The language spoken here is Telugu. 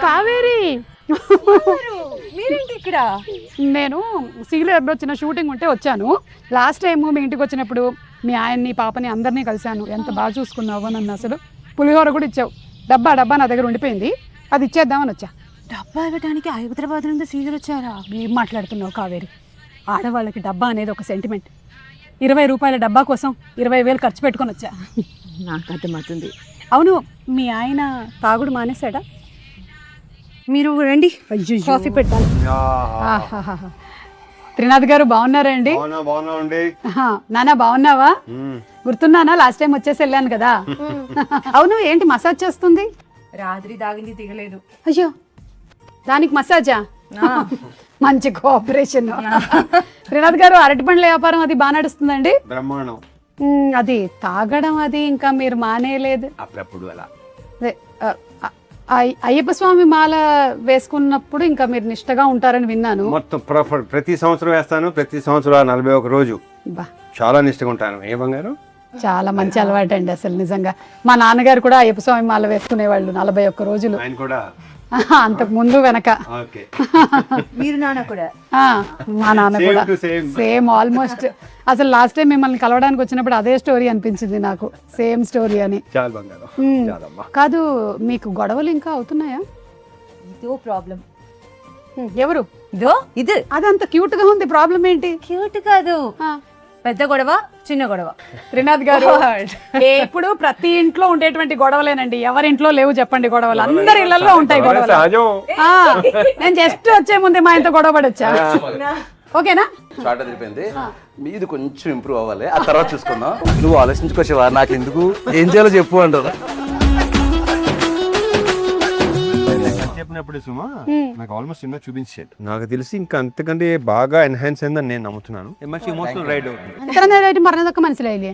కావేరి మీరేంటి ఇక్కడ? నేను సీరియల్ వచ్చిన షూటింగ్ ఉంటే వచ్చాను. లాస్ట్ టైం మీ ఇంటికి వచ్చినప్పుడు మీ ఆయన్ని పాపని అందరినీ కలిశాను. ఎంత బాగా చూసుకున్నావో నన్ను. అసలు పులిహోర కూడా ఇచ్చావు. డబ్బా నా దగ్గర ఉండిపోయింది, అది ఇచ్చేద్దామని వచ్చా. డబ్బా ఇవ్వడానికి హైదరాబాద్ నుండి సీరియల్ వచ్చారా? ఏం మాట్లాడుతున్నావు కావేరి? ఆడవాళ్ళకి డబ్బా అనేది ఒక సెంటిమెంట్. 20 రూపాయల డబ్బా కోసం 20,000 ఖర్చు పెట్టుకొని వచ్చా. నాకు అర్థమవుతుంది. అవును, మీ ఆయన తాగుడు మానేశాడా? మీరు రండి, కాఫీ పెట్టాను. త్రినాథ్ గారు బాగున్నారా అండి? నానా బాగున్నావా? గుర్తున్నానా? లాస్ట్ టైం వచ్చేసి వెళ్ళాను కదా. అవును, ఏంటి మసాజ్ చేస్తుంది? రాత్రి తాగింది దిగలేదు. అయ్యో, దానికి మసాజా? మంచి కోఆపరేషన్. త్రినాథ్ గారు అరటి పండ్ల వ్యాపారం అది బాగా నడుస్తుందండి? బ్రహ్మాండం. అది తాగడం అది ఇంకా మీరు మానేయలేదు? అప్పుడప్పుడు అలా. అయ్యప్ప స్వామి మాల వేసుకున్నప్పుడు ఇంకా మీరు నిష్టగా ఉంటారని విన్నాను. మొత్తం ప్రతి సంవత్సరం వేస్తాను. ప్రతి సంవత్సరం 41 రోజు చాలా నిష్టగా ఉంటాను. ఏ బంగారు? చాలా మంచి అలవాటు అండి అసలు నిజంగా. మా నాన్నగారు కూడా అయ్యప్ప స్వామి మాల వేసుకునేవాళ్ళు 41 రోజులు. ఆయన కూడా అంతకు ముందు వెనక. మీరు నాన్న కూడా? మా నాన్న కూడా సేమ్ ఆల్మోస్ట్. అసలు లాస్ట్ టైం మిమ్మల్ని కలవడానికి వచ్చినప్పుడు అదే స్టోరీ అనిపించింది నాకు, సేమ్ స్టోరీ అని. కాదు, మీకు గొడవలు ఇంకా అవుతున్నాయా? ఇదో ప్రాబ్లం. ఎవరు? ఇదో ఇది. అదంత క్యూట్ గా ఉంది, ప్రాబ్లం ఏంటి? క్యూట్ కాదు, పెద్ద గొడవ, చిన్న గొడవ. త్రినాథ్ గారు, ఎప్పుడు ప్రతి ఇంట్లో ఉండేటువంటి గొడవలేనండి. ఎవరింట్లో లేవు చెప్పండి గొడవలు? అందరి ఇళ్లలో ఉంటాయి గొడవలు. నేను జస్ట్ వచ్చే ముందే మా ఇంత గొడవ పడొచ్చా? ఓకేనా? షార్ట్ అదిరిపోయింది. మీది కొంచెం ఇంప్రూవ్ అవ్వాలి, ఆ తర్వాత చూసుకుందాం. నువ్వు ఆలోచించుకోవచ్చా? నాకు ఎందుకు, ఏం చేయాలో చెప్పు అంటారు. చెప్పినప్పుడు సుమా నాకు ఆల్మోస్ట్ సినిమా చూపించాడు. నాకు తెలిసి ఇంకా అంతకంటే బాగా ఎన్హాన్స్ అయిందని నేను నమ్ముతున్నాను. మంచి ఎమోషనల్ రైడ్ മനസ്സിലായില്ലേ?